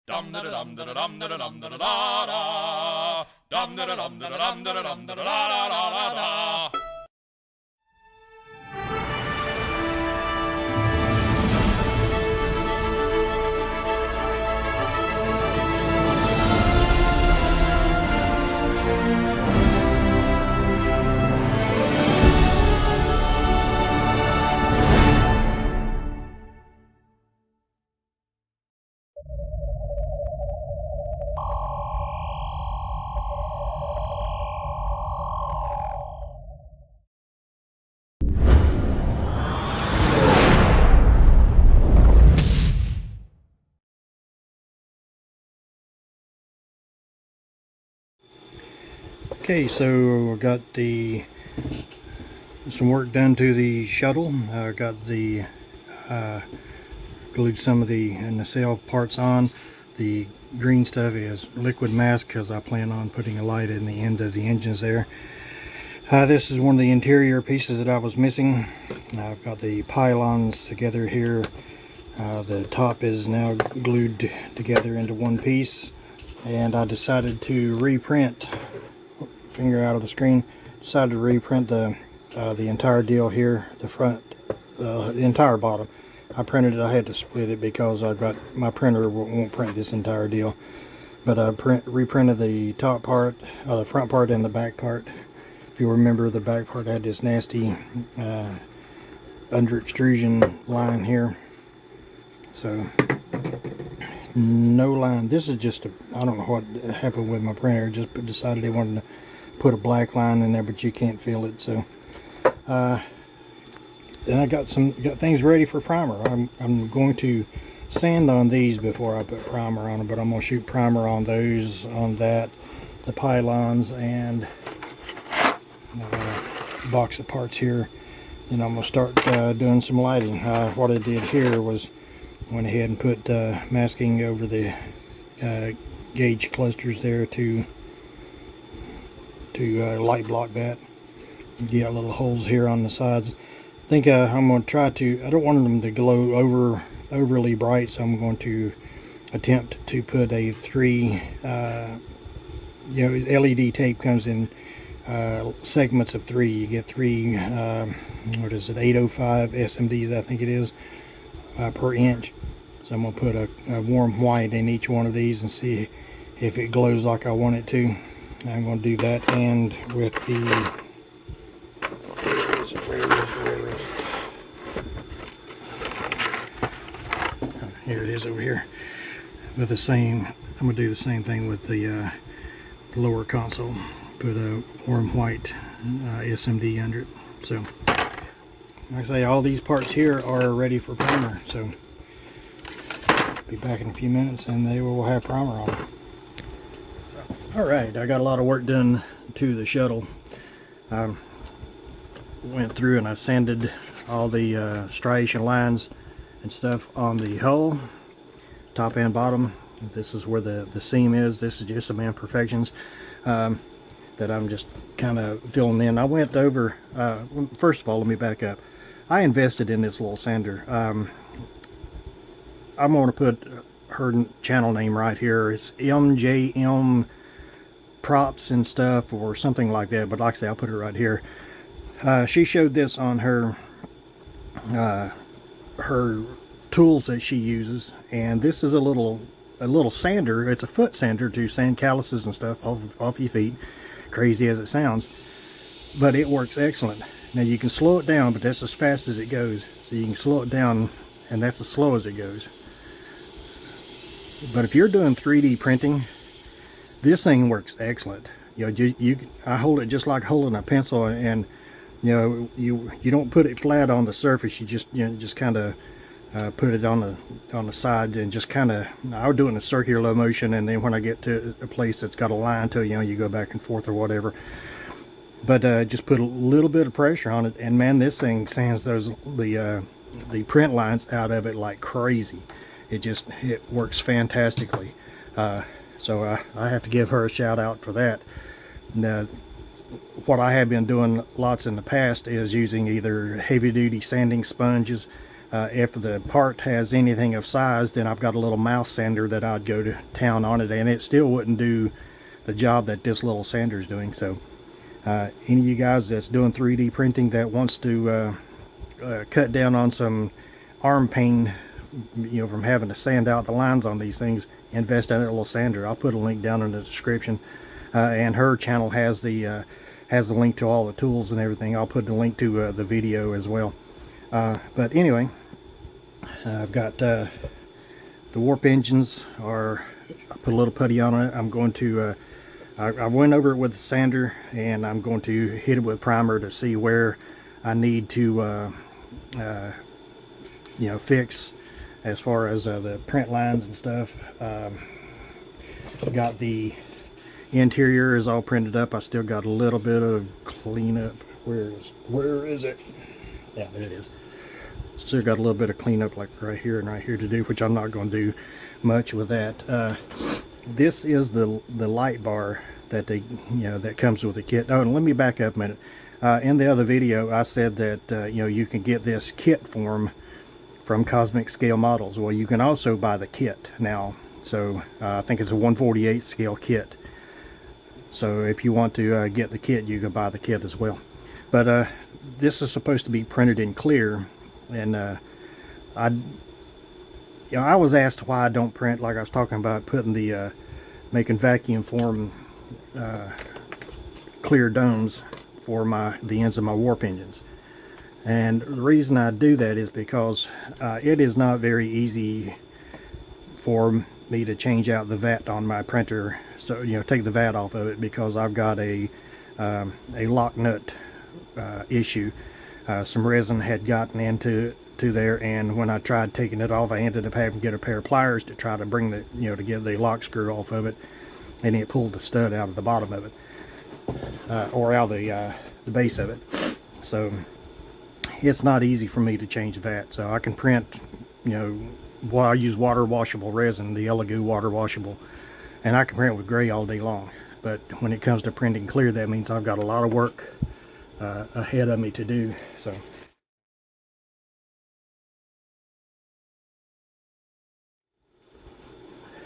Dum da dum da dum da dum da da da. Dum da dum da dum da dum da da da da. Okay, so I got some work done to the shuttle. I got the glued some of the nacelle parts on. The green stuff is liquid mask because I plan on putting a light in the end of the engines there. This is one of the interior pieces that I was missing. I've got the pylons together here. The top is now glued together into one piece, and I decided to reprint. Finger out of the screen. Decided to reprint the entire deal here, the front, the entire bottom. I printed it. I had to split it because I've got my printer won't print this entire deal. But I reprinted the top part, the front part, and the back part. If you remember, the back part had this nasty under extrusion line here. So no line. This is just I don't know what happened with my printer. Just decided they wanted to put a black line in there, but you can't feel it. So then I got things ready for primer. I'm going to sand on these before I put primer on them, but I'm going to shoot primer on those, on that, the pylons, and box of parts here. Then I'm going to start doing some lighting. What I did here was went ahead and put masking over the gauge clusters there to light block that. You got little holes here on the sides. I think I'm going to try to, I don't want them to glow overly bright, so I'm going to attempt to put a LED tape comes in segments of 3. You get 3 what is it, 805 SMDs I think it is per inch. So I'm going to put a warm white in each one of these and see if it glows like I want it to. I'm going to do that, and with the here it is over here. With the same, I'm going to do the same thing with the lower console. Put a warm white SMD under it. So, like I say, all these parts here are ready for primer. So, be back in a few minutes, and they will have primer on them. Alright, I got a lot of work done to the shuttle. I went through and I sanded all the striation lines and stuff on the hull, top and bottom. This is where the seam is. This is just some imperfections that I'm just kind of filling in. I went over, first of all, let me back up. I invested in this little sander. I'm going to put her channel name right here. It's MJM Props and stuff or something like that, but like I say, I'll put it right here. She showed this on her tools that she uses, and this is a little sander. It's a foot sander to sand calluses and stuff off your feet, crazy as it sounds, but it works excellent. Now you can slow it down, but that's as fast as it goes, so you can slow it down, and that's as slow as it goes. But if you're doing 3D printing, this thing works excellent. You know, I hold it just like holding a pencil, and you know, you don't put it flat on the surface. You just kind of put it on the side, and just kind of, I would do it in a circular motion, and then when I get to a place that's got a line to it, you know, you go back and forth or whatever. But just put a little bit of pressure on it, and man, this thing sands the print lines out of it like crazy. It works fantastically. So I have to give her a shout out for that. Now, what I have been doing lots in the past is using either heavy duty sanding sponges If the part has anything of size, then I've got a little mouse sander that I'd go to town on it, and it still wouldn't do the job that this little sander is doing. So any of you guys that's doing 3D printing that wants to cut down on some arm pain, from having to sand out the lines on these things, invest in a little sander. I'll put a link down in the description, and her channel has the link to all the tools and everything. I'll put the link to the video as well. But anyway, I've got the warp engines I put a little putty on it. I'm going to I went over it with the sander, and I'm going to hit it with primer to see where I need to fix as far as the print lines and stuff. Got the interior is all printed up. I still got a little bit of cleanup. Where is it? Yeah, there it is. Still got a little bit of cleanup like right here and right here to do, which I'm not going to do much with that. This is the light bar that that comes with the kit. Oh, and let me back up a minute. In the other video, I said that you can get this kit form from Cosmic Scale Models. Well, you can also buy the kit now. So I think it's a 1/48 scale kit. So if you want to get the kit, you can buy the kit as well. But this is supposed to be printed in clear, and I was asked why I don't print, like I was talking about putting the making vacuum form clear domes for the ends of my warp engines. And the reason I do that is because it is not very easy for me to change out the vat on my printer. So take the vat off of it, because I've got a lock nut issue. Some resin had gotten into there, and when I tried taking it off, I ended up having to get a pair of pliers to try to bring the to get the lock screw off of it, and it pulled the stud out of the bottom of it, or out of the base of it. So it's not easy for me to change that. So I can print, I use water washable resin, the Elegoo water washable, and I can print with gray all day long. But when it comes to printing clear, that means I've got a lot of work ahead of me to do. So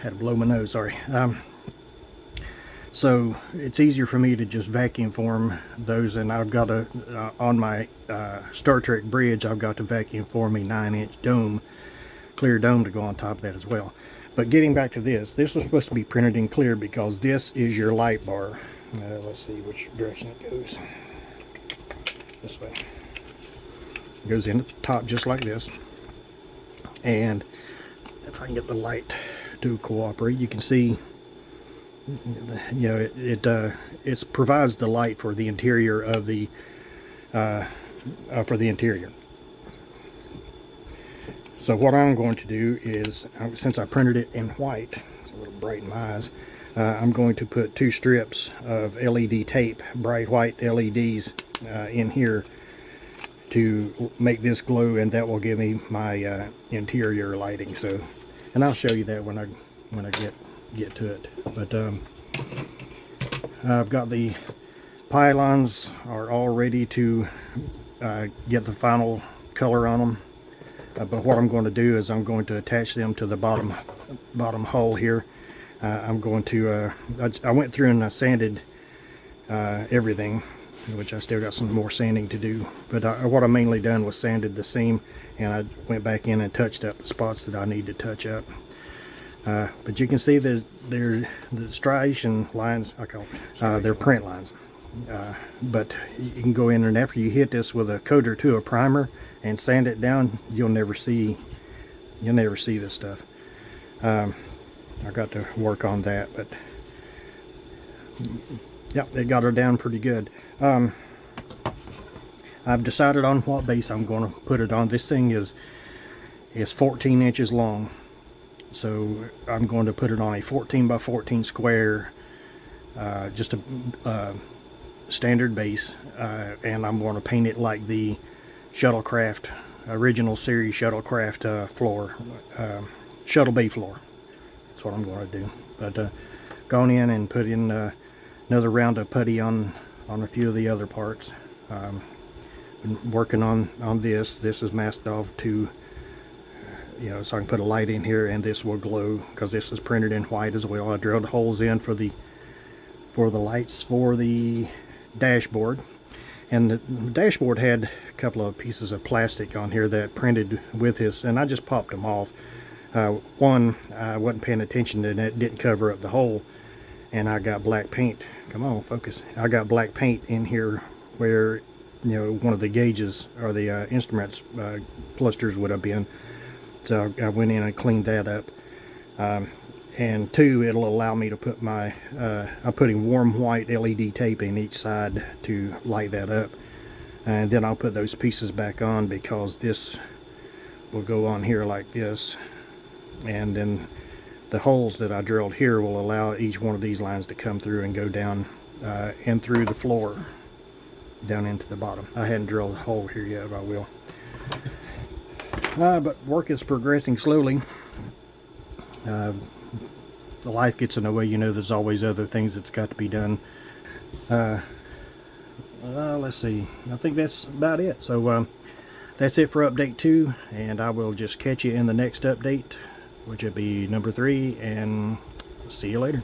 had to blow my nose, sorry. So it's easier for me to just vacuum form those, and I've got on my Star Trek bridge, I've got to vacuum form a 9-inch dome, clear dome, to go on top of that as well. But getting back to this was supposed to be printed in clear because this is your light bar. Let's see which direction it goes. This way. It goes in at the top just like this. And if I can get the light to cooperate, you can see, it provides the light for the interior of the interior. So what I'm going to do is, since I printed it in white, it's a little bright in my eyes, I'm going to put 2 strips of LED tape, bright white LEDs, in here to make this glow, and that will give me my interior lighting. So, and I'll show you that when I get to it. But I've got the pylons are all ready to get the final color on them. But what I'm going to do is I'm going to attach them to the bottom hull here. I'm going to I went through and I sanded everything, which I still got some more sanding to do. But what I mainly done was sanded the seam, and I went back in and touched up the spots that I need to touch up. But you can see that the striation lines, I call they're print lines. But you can go in, and after you hit this with a coat or two of primer and sand it down, you'll never see this stuff. I got to work on that, but yep, they got her down pretty good. I've decided on what base I'm going to put it on. This thing is 14 inches long, so I'm going to put it on a 14 by 14 square, just a standard base, and I'm going to paint it like the Shuttlecraft original series Shuttlecraft floor, Shuttle Bay floor. That's what I'm going to do. But gone in and put in another round of putty on a few of the other parts. Been working on this. This is masked off to you know, so I can put a light in here and this will glow because this is printed in white as well. I drilled holes in for the lights for the dashboard, and the dashboard had a couple of pieces of plastic on here that printed with this, and I just popped them off. One, I wasn't paying attention and it didn't cover up the hole, and I got black paint. Come on, focus. I got black paint in here where, you know, one of the gauges or the instruments clusters would have been. So I went in and cleaned that up. And two, it'll allow me to put my, I'm putting warm white LED tape in each side to light that up. And then I'll put those pieces back on because this will go on here like this. And then the holes that I drilled here will allow each one of these lines to come through and go down and through the floor down into the bottom. I hadn't drilled a hole here yet, but I will. But work is progressing slowly. The life gets in the way, you know, there's always other things that's got to be done. Let's see, I think that's about it. So that's it for update 2, and I will just catch you in the next update, which will be number 3, and see you later.